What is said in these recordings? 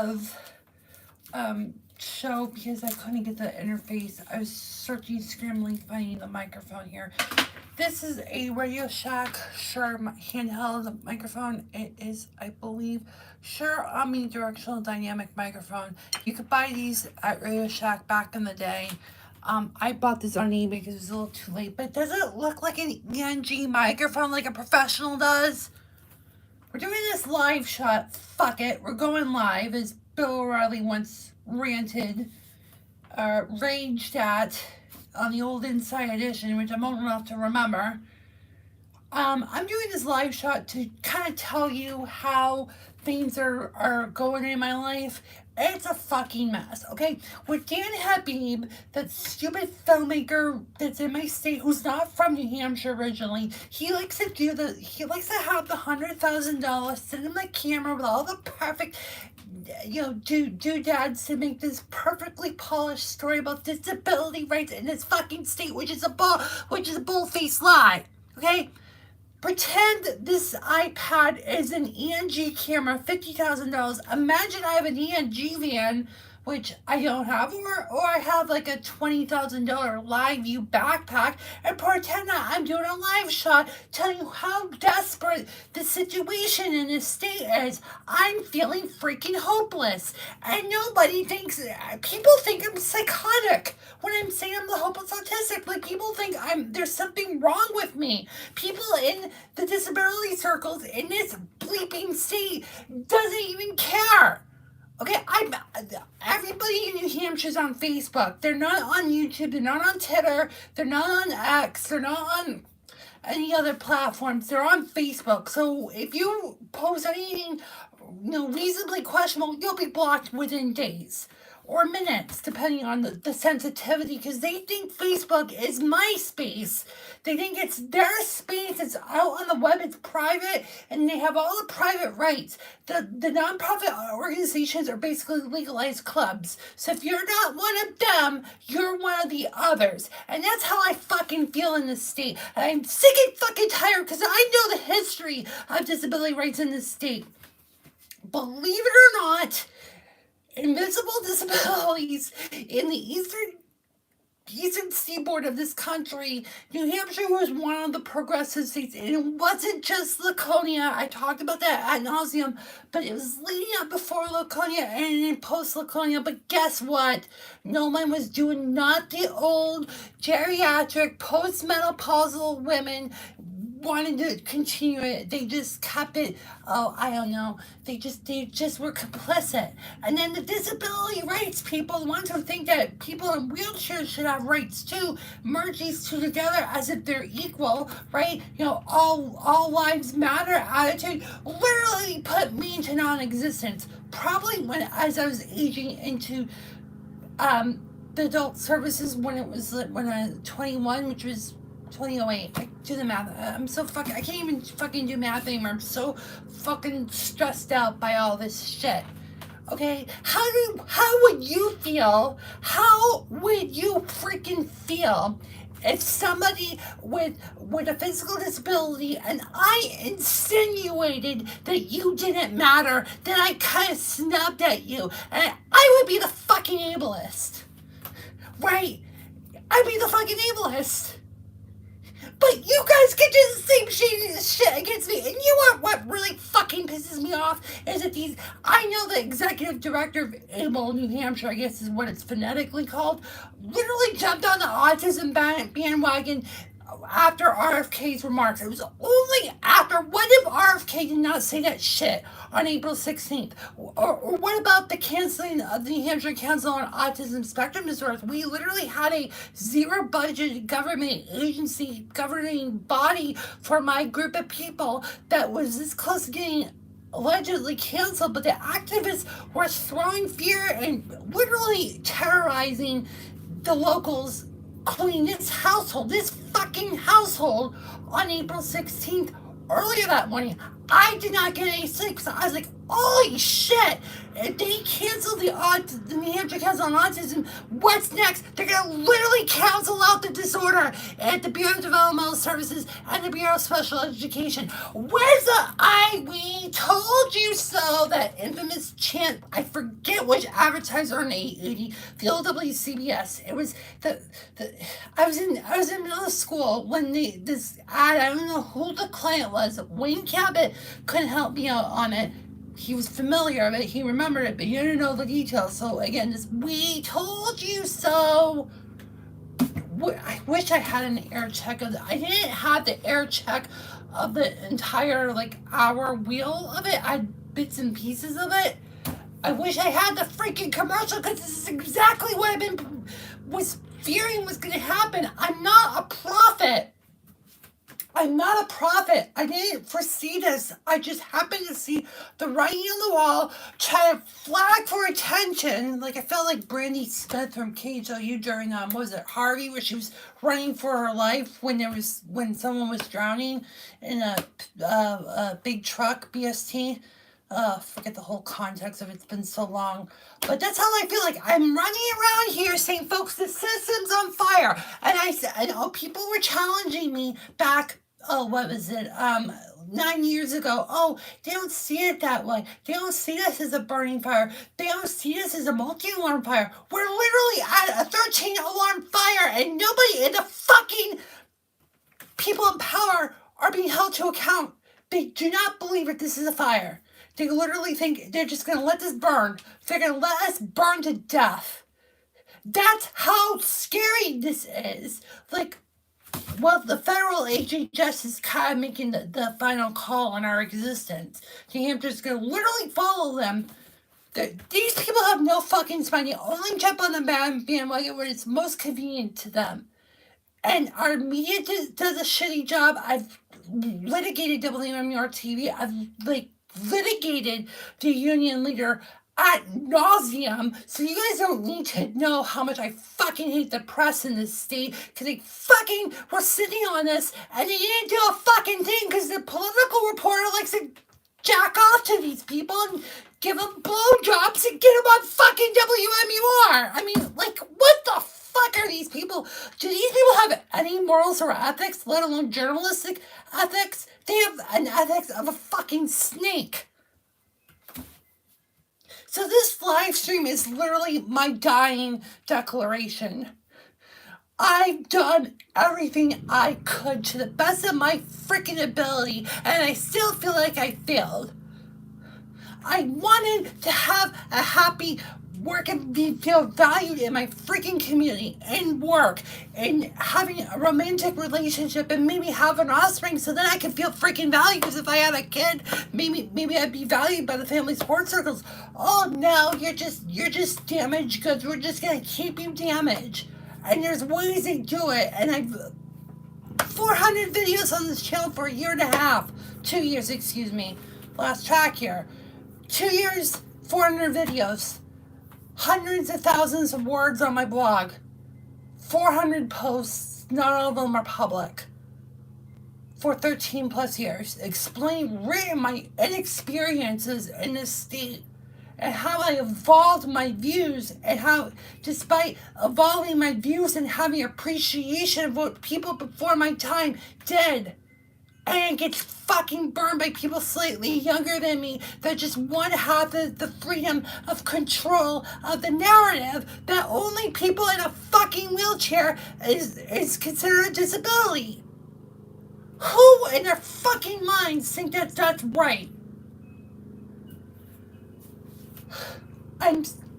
of show because I couldn't get the interface. I was searching, scrambling, finding the microphone here. This is a RadioShack Shure handheld microphone. It is, I believe, Shure omnidirectional dynamic microphone. You could buy these at RadioShack back in the day. I bought this on eBay because it was a little too late, but does it look like an ENG microphone like a professional does? We're doing this live shot. Fuck it. We're going live, as Bill O'Reilly once ranted, raged at on the old Inside Edition, which I'm old enough to remember. I'm doing this live shot to kind of tell you how things are going in my life. It's a fucking mess, okay? With Dan Habib, that stupid filmmaker that's in my state, who's not from New Hampshire originally, he likes to have the $100,000 cinema camera with all the perfect, doodads to make this perfectly polished story about disability rights in this fucking state, which is a bull-faced lie, okay? Pretend this iPad is an ENG camera, $50,000. Imagine I have an ENG van, which I don't have, or I have like a $20,000 live view backpack, and pretend that I'm doing a live shot telling you how desperate the situation in this state is. I'm feeling freaking hopeless, and people think I'm psychotic when I'm saying I'm the hopeless autistic. Like, people think there's something wrong with me. People in the disability circles in this bleeping state doesn't even care. Okay, everybody in New Hampshire's on Facebook. They're not on YouTube. They're not on Twitter. They're not on X. They're not on any other platforms. They're on Facebook. So if you post anything, reasonably questionable, you'll be blocked within days or minutes, depending on the sensitivity, because they think Facebook is my space. They think it's their space. It's out on the web. It's private, and they have all the private rights. The nonprofit organizations are basically legalized clubs. So if you're not one of them, you're one of the others. And that's how I fucking feel in this state. And I'm sick and fucking tired because I know the history of disability rights in this state. Believe it or not, invisible disabilities in the eastern seaboard of this country. New Hampshire was one of the progressive states, and it wasn't just Laconia. I talked about that ad nauseum, but it was leading up before Laconia and in post Laconia. But guess what? No one was doing not the old geriatric postmenopausal women wanted to continue it. They just kept it. I don't know. They just were complicit. And then the disability rights people, the ones who think that people in wheelchairs should have rights too, merge these two together as if they're equal, right? All lives matter attitude literally put me into non-existence. Probably as I was aging into the adult services when I was 21, which was 2008. I do the math. I can't even fucking do math anymore. I'm so fucking stressed out by all this shit. Okay? How would you feel? How would you freaking feel if somebody with a physical disability and I insinuated that you didn't matter, that I kind of snubbed at you, and I would be the fucking ableist. Right? I'd be the fucking ableist. But you guys can do the same shit against me. And you know what really fucking pisses me off is that I know the executive director of ABLE New Hampshire, I guess is what it's phonetically called, literally jumped on the autism bandwagon after RFK's remarks. It was only after. What if RFK did not say that shit on April 16th? Or what about the canceling of the New Hampshire Council on Autism Spectrum Disorders? We literally had a zero-budget government agency, governing body for my group of people that was this close to getting allegedly canceled, but the activists were throwing fear and literally terrorizing the locals, including this fucking household on April 16th. Earlier that morning, I did not get any sleep, so I was like, Holy shit! If they cancel the New Hampshire Council on Autism, what's next? They're gonna literally cancel out the disorder at the Bureau of Developmental Services and the Bureau of Special Education. Where's the we told you so, that infamous chant? I forget which advertiser on 880, the old WCBS. It was I was in middle school when this ad, I don't know who the client was. Wayne Cabot couldn't help me out on it. He was familiar of it, he remembered it, but he didn't know the details. So again, this we told you so. I wish I had an air check of it. I didn't have the air check of the entire hour wheel of it. I had bits and pieces of it. I wish I had the freaking commercial, because this is exactly what was fearing was going to happen. I'm not a prophet. I didn't foresee this. I just happened to see the writing on the wall, try to flag for attention. I felt like Brandy Smith from KHLU during what was it, Harvey, where she was running for her life when someone was drowning in a big truck, BST. Forget the whole context of it. It's been so long. But that's how I feel like. I'm running around here saying, folks, the system's on fire. And I know people were challenging me back, what was it, 9 years ago. They don't see it that way. They don't see this as a burning fire. They don't see this as a multi-alarm fire. We're literally at a 13-alarm fire, and nobody in the fucking people in power are being held to account. They do not believe that this is a fire. They literally think they're just going to let this burn. They're going to let us burn to death. That's how scary this is. The federal HHS is kind of making the final call on our existence. New Hampshire's going to literally follow them. These people have no fucking spine. They only jump on the bandwagon when it's most convenient to them. And our media does a shitty job. I've litigated WMUR-TV. I've litigated the union leader ad nauseum, so you guys don't need to know how much I fucking hate the press in this state, because they fucking were sitting on this, and they didn't do a fucking thing, because the political reporter likes to jack off to these people and give them blowjobs and get them on fucking WMUR. I mean, what the fuck are these people? Do these people have any morals or ethics, let alone journalistic ethics? They have an ethics of a fucking snake. So this live stream is literally my dying declaration. I've done everything I could to the best of my freaking ability, and I still feel like I failed. I wanted to have a happy work and feel valued in my freaking community and work and having a romantic relationship and maybe have an offspring so that I could feel freaking valued, because if I had a kid, maybe I'd be valued by the family support circles. Oh no, you're just damaged goods. We're just gonna keep you damaged. And there's ways to do it, and I've 400 videos on this channel for a year and a half. 2 years, excuse me. Last track here. 2 years, 400 videos. Hundreds of thousands of words on my blog. 400 posts, not all of them are public. For 13 plus years. Written my experiences in this state, and how I evolved my views, and how, despite evolving my views and having appreciation of what people before my time did, and it gets fucking burned by people slightly younger than me that just want to have the freedom of control of the narrative that only people in a fucking wheelchair is considered a disability. Who in their fucking minds think that that's right?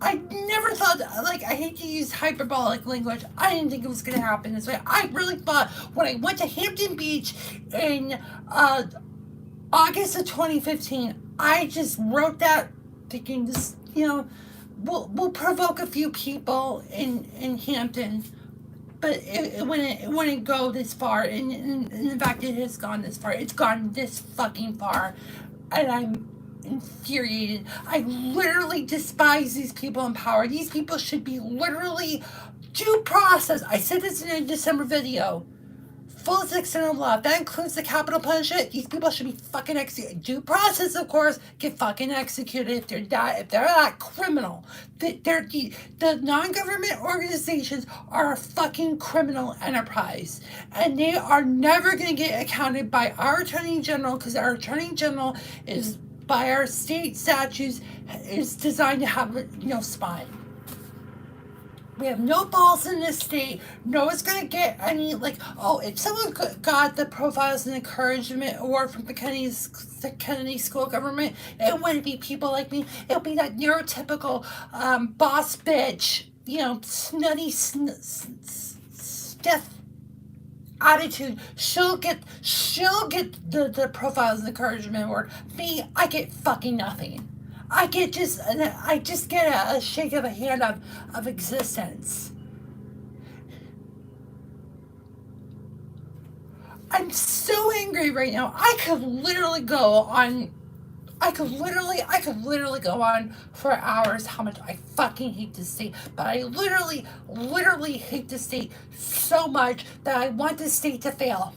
I never thought, I hate to use hyperbolic language. I didn't think it was going to happen this way. I really thought when I went to Hampton Beach in August of 2015, I just wrote that thinking this, we'll provoke a few people in Hampton, but it wouldn't go this far. And in fact, it has gone this far. It's gone this fucking far. And I'm infuriated. I literally despise these people in power. These people should be literally due process. I said this in a December video. fullest extent of law. If that includes the capital punishment, these people should be fucking executed. Due process, of course, get fucking executed if they're not criminal. The non-government organizations are a fucking criminal enterprise, and they are never going to get accounted by our Attorney General, because our Attorney General is, by our state statutes, is designed to have no spine. We have no balls in this state. No one's going to get any, if someone got the Profiles and Encouragement Award from the Kennedy School of Government, it wouldn't be people like me. It would be that neurotypical boss bitch, snotty, stiff attitude. She'll get the Profiles and Encouragement Award. Me, I get fucking nothing. I just get a shake of a hand of existence. I'm so angry right now. I could literally go on for hours how much I fucking hate this state. But I literally hate this state so much that I want this state to fail.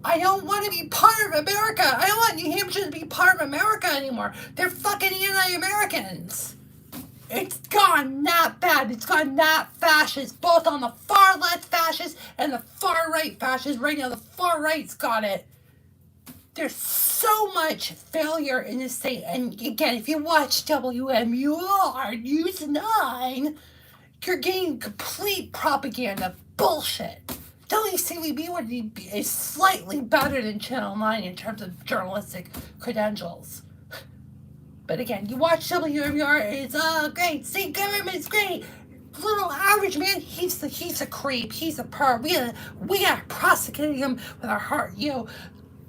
I don't want to be part of America. I don't want New Hampshire to be part of America anymore. They're fucking anti-Americans. It's gone that bad. It's gone that fascist, both on the far left fascist and the far right fascist. Right now, the far right's got it. There's so much failure in this state. And again, if you watch WMUR News 9, you're getting complete propaganda bullshit. WCVB is slightly better than Channel 9 in terms of journalistic credentials. But again, you watch WMUR, it's great, state government's great. Little average man, he's a creep, he's a perv. We got prosecuting him with our heart,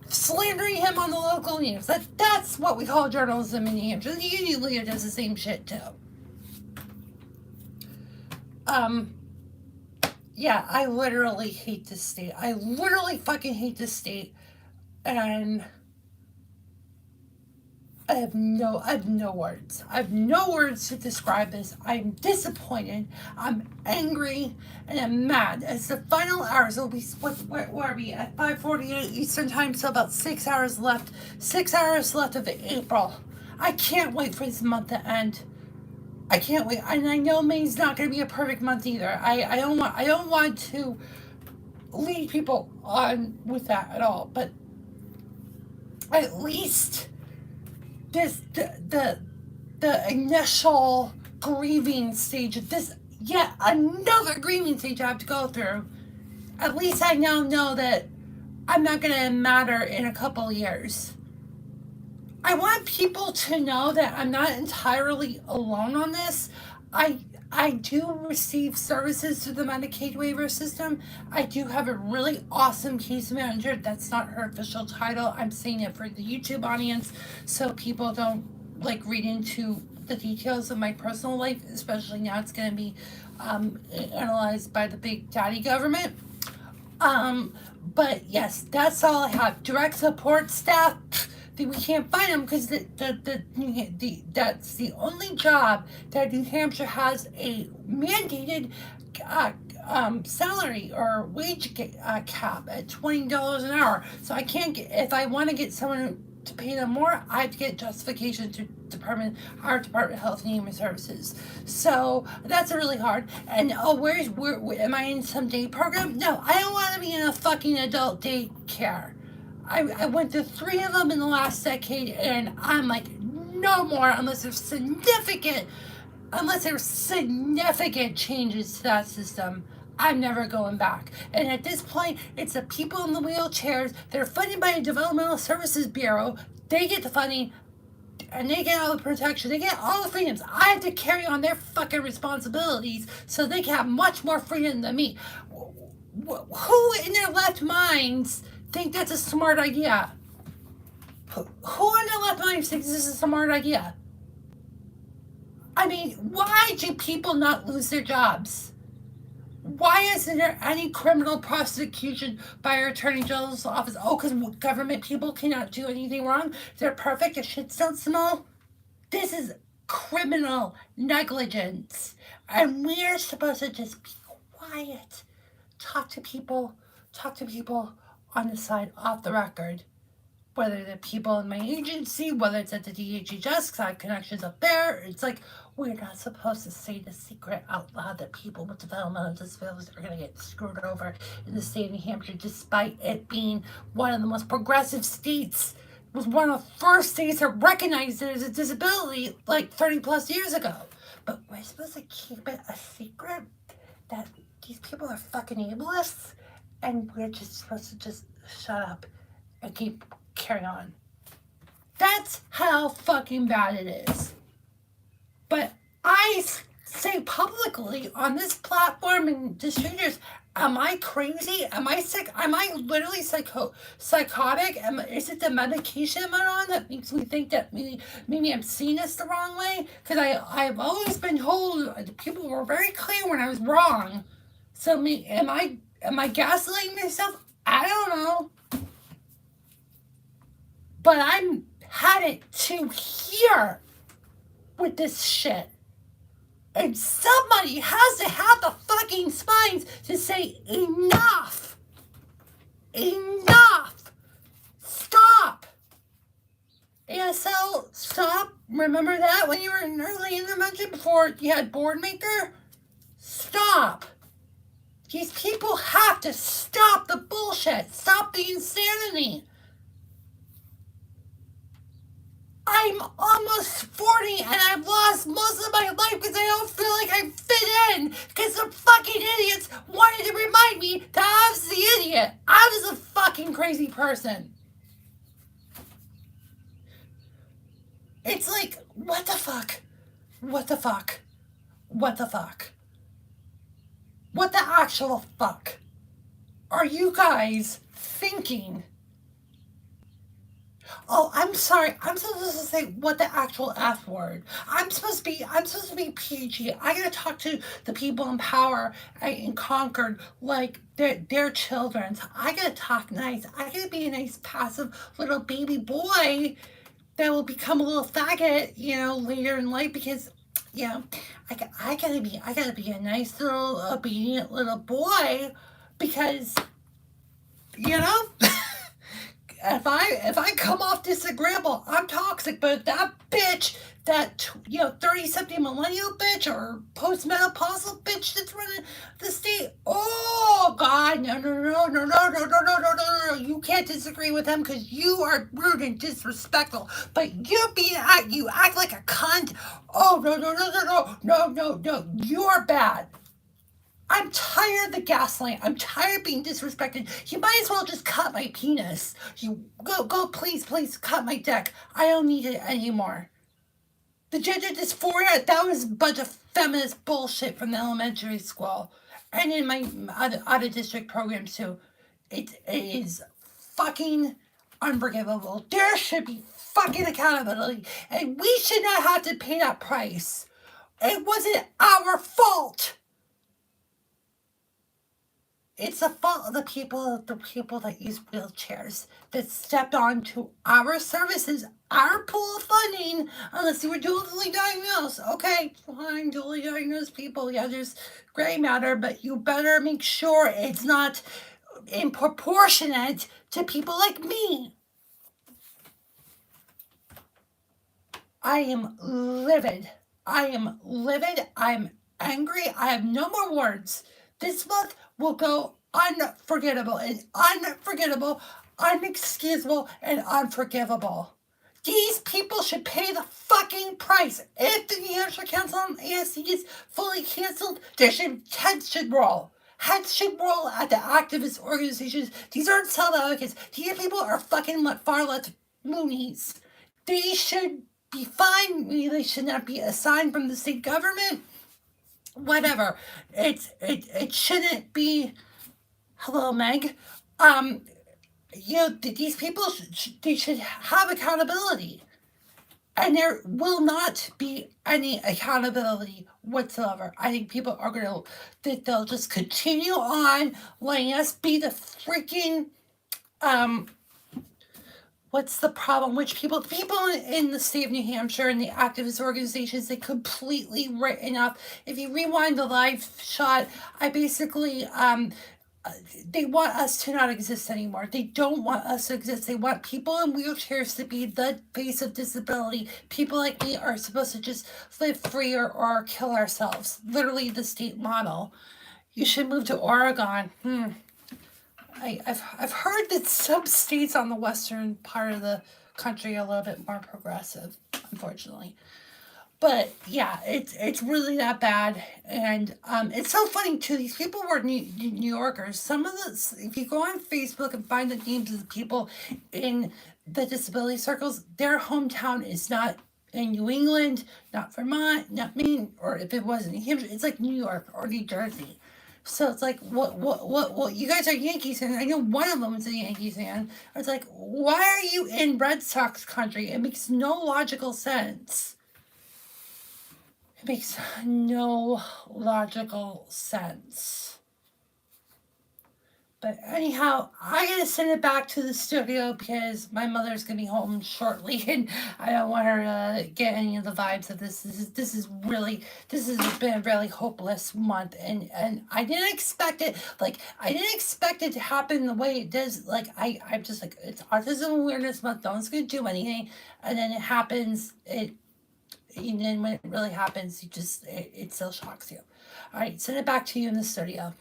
slandering him on the local news. That's what we call journalism in New Hampshire. The union leader does the same shit too. Yeah, I literally hate this state. I literally fucking hate this state. And I have no words. I have no words to describe this. I'm disappointed. I'm angry. And I'm mad. As the final hours will be, where are we? At 5:48 Eastern Time, so about 6 hours left. 6 hours left of April. I can't wait for this month to end. I can't wait, and I know May's not going to be a perfect month either. I don't want to lead people on with that at all, but at least the initial grieving stage of this, yet another grieving stage I have to go through. At least I now know that I'm not going to matter in a couple years. I want people to know that I'm not entirely alone on this. I do receive services through the Medicaid waiver system. I do have a really awesome case manager. That's not her official title. I'm saying it for the YouTube audience so people don't read into the details of my personal life, especially now it's going to be analyzed by the big daddy government. But yes, that's all I have. Direct support staff, we can't find them because that's the only job that New Hampshire has a mandated salary or wage cap at $20 an hour. So I can't get, if I want to get someone to pay them more, I have to get justification to our Department of Health and Human Services. So that's really hard. And where am I in some day program? No, I don't want to be in a fucking adult daycare. I went through 3 of them in the last decade, and I'm like, no more unless there's significant changes to that system. I'm never going back. And at this point, it's the people in the wheelchairs that are funded by the Developmental Services Bureau. They get the funding, and they get all the protection. They get all the freedoms. I have to carry on their fucking responsibilities so they can have much more freedom than me. Who in their left minds think that's a smart idea? Who in their left minds thinks this is a smart idea? I mean, why do people not lose their jobs? Why isn't there any criminal prosecution by our Attorney General's office? Oh, because government people cannot do anything wrong? They're perfect, their shit's so small? This is criminal negligence. And we're supposed to just be quiet. Talk to people on the side off the record. Whether the people in my agency, whether it's at the DHHS, because I have connections up there, it's like, we're not supposed to say the secret out loud that people with developmental disabilities are going to get screwed over in the state of New Hampshire, despite it being one of the most progressive states. It was one of the first states that recognized it as a disability like 30 plus years ago. But we're supposed to keep it a secret that these people are fucking ableists, and we're just supposed to just shut up and keep carry on. That's how fucking bad it is. But I say publicly on this platform and distributors, am I crazy? Am I sick? Am I literally psychotic? Is it the medication I'm on that makes me think that maybe I'm seeing this the wrong way? Because I've always been told, people were very clear when I was wrong. So am I gaslighting myself? I don't know. But I'm headed to here with this shit. And somebody has to have the fucking spines to say enough. Enough. Stop. ASL, stop. Remember that when you were in early intervention before you had board maker? Stop. These people have to stop the bullshit. Stop the insanity. I'm almost 40 and I've lost most of my life because I don't feel like I fit in because some fucking idiots wanted to remind me that I was the idiot. I was a fucking crazy person. It's like, what the fuck? What the fuck? What the fuck? What the actual fuck are you guys thinking? Oh, I'm sorry. I'm supposed to say what the actual F word. I'm supposed to be PG. I gotta talk to the people in power in Concord like they're children. I gotta talk nice. I gotta be a nice, passive little baby boy that will become a little faggot, later in life because, I gotta be a nice little obedient little boy because, If I come off disagreeable, I'm toxic. But that bitch, that 30-something millennial bitch or postmenopausal bitch that's running the state, oh God, no. You can't disagree with them because you are rude and disrespectful. But you act like a cunt. Oh no, you're bad. I'm tired of the gaslighting. I'm tired of being disrespected. You might as well just cut my penis. You go, please cut my dick. I don't need it anymore. The gender dysphoria, that was a bunch of feminist bullshit from the elementary school. And in my other district programs too. It is fucking unforgivable. There should be fucking accountability. And we should not have to pay that price. It wasn't our fault. It's the fault of the people that use wheelchairs that stepped onto our services, our pool of funding, unless you were dually diagnosed. Okay, fine, dually diagnosed people. Yeah, there's gray matter, but you better make sure it's not improportionate to people like me. I am livid. I'm angry. I have no more words. This month will go unforgettable, unexcusable, and unforgivable. These people should pay the fucking price. If the New Hampshire Council on ASD is fully canceled, heads should roll. Heads should roll at the activist organizations. These aren't self-advocates. These people are fucking far left loonies. They should be fined. They should not be assigned from the state government. Whatever. It shouldn't be. Hello, Meg. These people they should have accountability, and there will not be any accountability whatsoever. I think people are they'll just continue on letting us be the freaking What's the problem? Which people in the state of New Hampshire and the activist organizations, they completely written up. If you rewind the live shot, I basically they want us to not exist anymore. They don't want us to exist. They want people in wheelchairs to be the face of disability. People like me are supposed to just live free or kill ourselves. Literally the state model. You should move to Oregon. I've heard that some states on the western part of the country are a little bit more progressive, unfortunately. But yeah, it's really that bad, and it's so funny too. These people were New Yorkers. Some of the, if you go on Facebook and find the names of the people in the disability circles, their hometown is not in New England, not Vermont, not Maine, or if it was in New Hampshire, it's like New York or New Jersey. So it's like, what? You guys are Yankees fans. I know one of them is a Yankees fan. It's like, why are you in Red Sox country? It makes no logical sense. It makes no logical sense. But anyhow, I gotta send it back to the studio because my mother's gonna be home shortly, and I don't want her to get any of the vibes of this. This has been a really hopeless month, and I didn't expect it. Like, I didn't expect it to happen the way it does. Like, I'm just like, it's Autism Awareness Month. No one's gonna do anything, and then it happens. And then when it really happens, it still shocks you. All right, send it back to you in the studio.